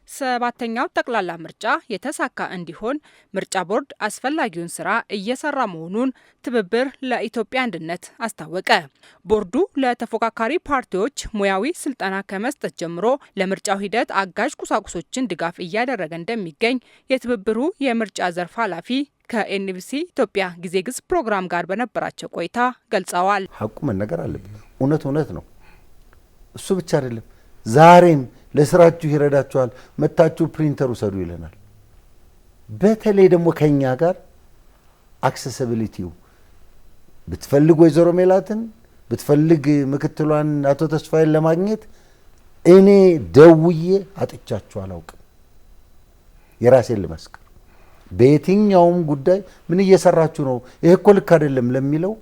7ኛው ጠቅላላ ምርጫ የተሳካ እንዲሆን ምርጫ ቦርድ አስፈላጊውን ስራ እየሰራ መሆኑን ትብብር ለኢትዮጵያ አንድነት አስታወቀ። ቦርዱ ለተፎካካሪ ፓርቲዎች ሙያዊ ስልጠና ከመስጠት ጀምሮ ለምርጫው ሂደት አጋዥ ቁሳቁሶችን ድጋፍ እያደረገ እንደሚገኝ የትብብሩ የምርጫ ዘርፍ ኃላፊ ከኤንቢሲ ኢትዮጵያ ጊዜ ግዝ ፕሮግራም ጋር በነበራቸው ቆይታ ገልጸዋል። ሀቁ መነገር አለበት። እውነት ነው። እሱ ብቻ አይደለም። ዛሬም ለስራችሁ ይረዳችኋል፣ መታችሁ ፕሪንተር ውሰዱ ይለናል። በተለይ ደግሞ ከኛ ጋር አክሰሲቢሊቲው ብትፈልግ ወይዘሮ ሜላትን ብትፈልግ ምክትሏን አቶ ተስፋዬን ለማግኘት እኔ ደውዬ አጥቻችሁ አላውቅም። የራሴን ልመስክር። በየትኛውም ጉዳይ ምን እየሰራችሁ ነው፣ ይሄ እኮ ልክ አይደለም ለሚለው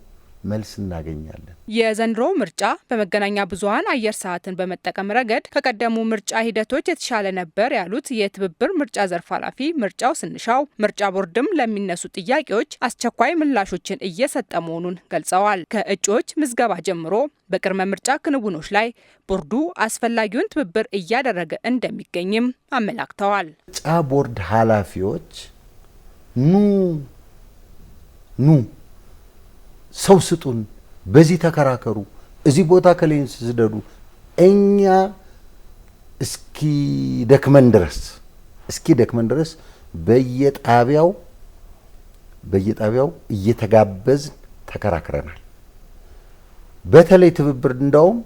መልስ እናገኛለን። የዘንድሮ ምርጫ በመገናኛ ብዙኃን አየር ሰዓትን በመጠቀም ረገድ ከቀደሙ ምርጫ ሂደቶች የተሻለ ነበር ያሉት የትብብር ምርጫ ዘርፍ ኃላፊ ምርጫው ስንሻው ምርጫ ቦርድም ለሚነሱ ጥያቄዎች አስቸኳይ ምላሾችን እየሰጠ መሆኑን ገልጸዋል። ከእጩዎች ምዝገባ ጀምሮ በቅድመ ምርጫ ክንውኖች ላይ ቦርዱ አስፈላጊውን ትብብር እያደረገ እንደሚገኝም አመላክተዋል። ምርጫ ቦርድ ኃላፊዎች ኑ ሰው ስጡን፣ በዚህ ተከራከሩ፣ እዚህ ቦታ ከሌን ስደዱ፣ እኛ እስኪ ደክመን ድረስ በየጣቢያው እየተጋበዝን ተከራክረናል። በተለይ ትብብር እንዳውም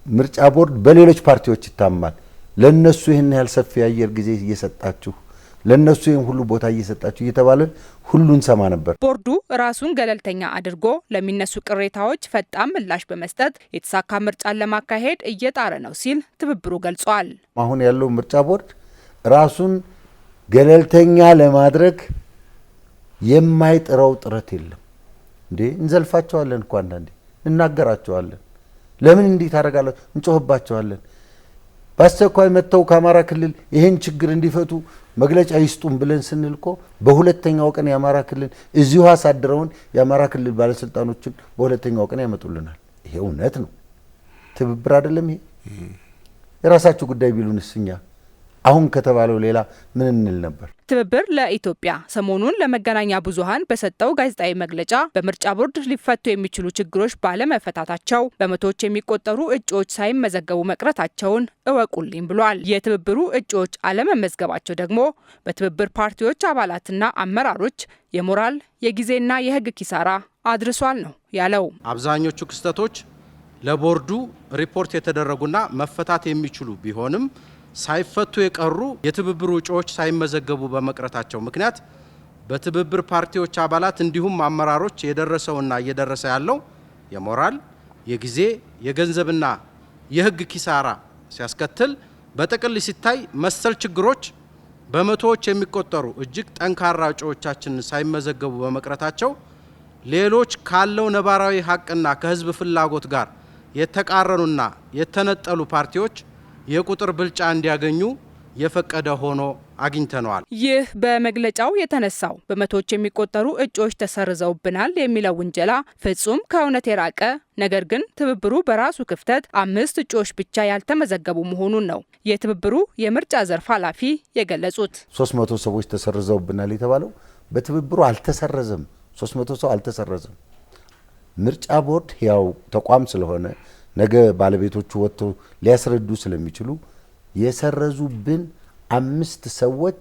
ምርጫ ቦርድ በሌሎች ፓርቲዎች ይታማል። ለነሱ ይህን ያህል ሰፊ አየር ጊዜ እየሰጣችሁ ለነሱ ይህን ሁሉ ቦታ እየሰጣችሁ እየተባለን ሁሉን ሰማ ነበር። ቦርዱ ራሱን ገለልተኛ አድርጎ ለሚነሱ ቅሬታዎች ፈጣን ምላሽ በመስጠት የተሳካ ምርጫን ለማካሄድ እየጣረ ነው ሲል ትብብሩ ገልጿል። አሁን ያለው ምርጫ ቦርድ ራሱን ገለልተኛ ለማድረግ የማይጥረው ጥረት የለም። እንዘልፋቸዋለን እኮ አንዳንዴ እናገራቸዋለን። ለምን እንዲህ ታደርጋላችሁ? እንጮህባቸዋለን። በአስቸኳይ መጥተው ከአማራ ክልል ይህን ችግር እንዲፈቱ መግለጫ ይስጡን ብለን ስንል እኮ በሁለተኛው ቀን የአማራ ክልል እዚሁ አሳድረውን የአማራ ክልል ባለስልጣኖችን በሁለተኛው ቀን ያመጡልናል። ይሄ እውነት ነው። ትብብር አይደለም ይሄ? የራሳችሁ ጉዳይ ቢሉንስ እኛ አሁን ከተባለው ሌላ ምን እንል ነበር? ትብብር ለኢትዮጵያ ሰሞኑን ለመገናኛ ብዙኃን በሰጠው ጋዜጣዊ መግለጫ በምርጫ ቦርድ ሊፈቱ የሚችሉ ችግሮች ባለመፈታታቸው በመቶዎች የሚቆጠሩ እጩዎች ሳይመዘገቡ መቅረታቸውን እወቁልኝ ብሏል። የትብብሩ እጩዎች አለመመዝገባቸው ደግሞ በትብብር ፓርቲዎች አባላትና አመራሮች የሞራል የጊዜና የሕግ ኪሳራ አድርሷል ነው ያለው። አብዛኞቹ ክስተቶች ለቦርዱ ሪፖርት የተደረጉና መፈታት የሚችሉ ቢሆንም ሳይፈቱ የቀሩ የትብብሩ እጩዎች ሳይመዘገቡ በመቅረታቸው ምክንያት በትብብር ፓርቲዎች አባላት እንዲሁም አመራሮች የደረሰውና እየደረሰ ያለው የሞራል፣ የጊዜ፣ የገንዘብና የሕግ ኪሳራ ሲያስከትል በጥቅል ሲታይ መሰል ችግሮች በመቶዎች የሚቆጠሩ እጅግ ጠንካራ እጩዎቻችን ሳይመዘገቡ በመቅረታቸው ሌሎች ካለው ነባራዊ ሀቅና ከሕዝብ ፍላጎት ጋር የተቃረኑና የተነጠሉ ፓርቲዎች የቁጥር ብልጫ እንዲያገኙ የፈቀደ ሆኖ አግኝተነዋል። ይህ በመግለጫው የተነሳው በመቶዎች የሚቆጠሩ እጩዎች ተሰርዘውብናል የሚለው ውንጀላ ፍጹም ከእውነት የራቀ ነገር ግን ትብብሩ በራሱ ክፍተት 5 እጩዎች ብቻ ያልተመዘገቡ መሆኑን ነው የትብብሩ የምርጫ ዘርፍ ኃላፊ የገለጹት። 300 ሰዎች ተሰርዘውብናል የተባለው በትብብሩ አልተሰረዘም። 300 ሰው አልተሰረዘም። ምርጫ ቦርድ ያው ተቋም ስለሆነ ነገ ባለቤቶቹ ወጥተው ሊያስረዱ ስለሚችሉ የሰረዙብን 5 ሰዎች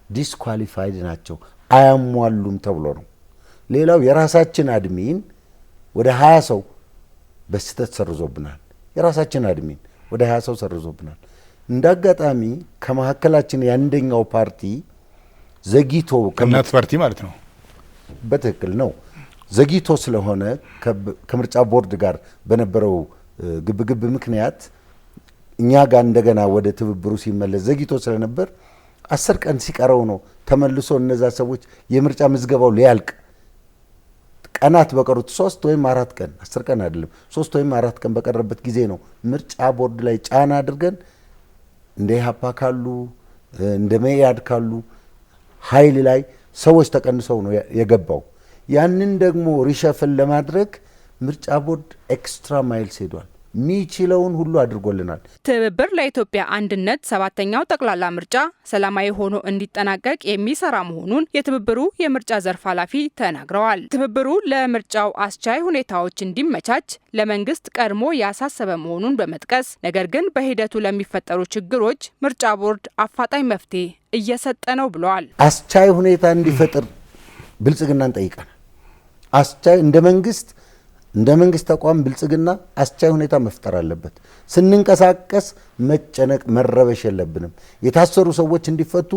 ዲስኳሊፋይድ ናቸው፣ አያሟሉም ተብሎ ነው። ሌላው የራሳችን አድሚን ወደ 20 ሰው በስተት ሰርዞብናል። የራሳችን አድሚን ወደ 20 ሰው ሰርዞብናል። እንዳጋጣሚ ከመሐከላችን የአንደኛው ፓርቲ ዘግይቶ ከእናት ፓርቲ ማለት ነው። በትክክል ነው። ዘግይቶ ስለሆነ ከምርጫ ቦርድ ጋር በነበረው ግብግብ ምክንያት እኛ ጋር እንደገና ወደ ትብብሩ ሲመለስ ዘግይቶ ስለነበር 10 ቀን ሲቀረው ነው ተመልሶ እነዛ ሰዎች የምርጫ ምዝገባው ሊያልቅ ቀናት በቀሩት 3 ወይም 4 ቀን 10 ቀን አይደለም 3 ወይም 4 ቀን በቀረበት ጊዜ ነው ምርጫ ቦርድ ላይ ጫና አድርገን እንደ ኢህአፓ ካሉ እንደ መኢአድ ካሉ ኃይል ላይ ሰዎች ተቀንሰው ነው የገባው። ያንን ደግሞ ሪሸፍል ለማድረግ ምርጫ ቦርድ ኤክስትራ ማይልስ ሄዷል። ሚችለውን ሁሉ አድርጎልናል። ትብብር ለኢትዮጵያ አንድነት 7ኛው ጠቅላላ ምርጫ ሰላማዊ ሆኖ እንዲጠናቀቅ የሚሰራ መሆኑን የትብብሩ የምርጫ ዘርፍ ኃላፊ ተናግረዋል። ትብብሩ ለምርጫው አስቻይ ሁኔታዎች እንዲመቻች ለመንግስት ቀድሞ ያሳሰበ መሆኑን በመጥቀስ ነገር ግን በሂደቱ ለሚፈጠሩ ችግሮች ምርጫ ቦርድ አፋጣኝ መፍትሄ እየሰጠ ነው ብለዋል። አስቻይ ሁኔታ እንዲፈጥር ብልጽግናን ጠይቀናል። አስቻይ እንደ መንግስት ተቋም ብልጽግና አስቻይ ሁኔታ መፍጠር አለበት። ስንንቀሳቀስ መጨነቅ መረበሽ የለብንም። የታሰሩ ሰዎች እንዲፈቱ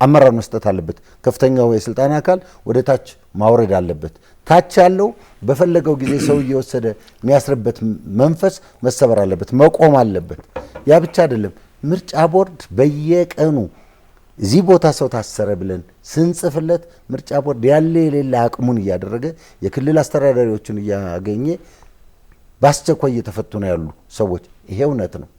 አመራር መስጠት አለበት። ከፍተኛው የስልጣን አካል ወደ ታች ማውረድ አለበት። ታች ያለው በፈለገው ጊዜ ሰው እየወሰደ የሚያስርበት መንፈስ መሰበር አለበት፣ መቆም አለበት። ያ ብቻ አይደለም። ምርጫ ቦርድ በየቀኑ እዚህ ቦታ ሰው ታሰረ ብለን ስንጽፍለት ምርጫ ቦርድ ያለ የሌለ አቅሙን እያደረገ የክልል አስተዳዳሪዎችን እያገኘ በአስቸኳይ እየተፈቱ ነው ያሉ ሰዎች። ይሄ እውነት ነው።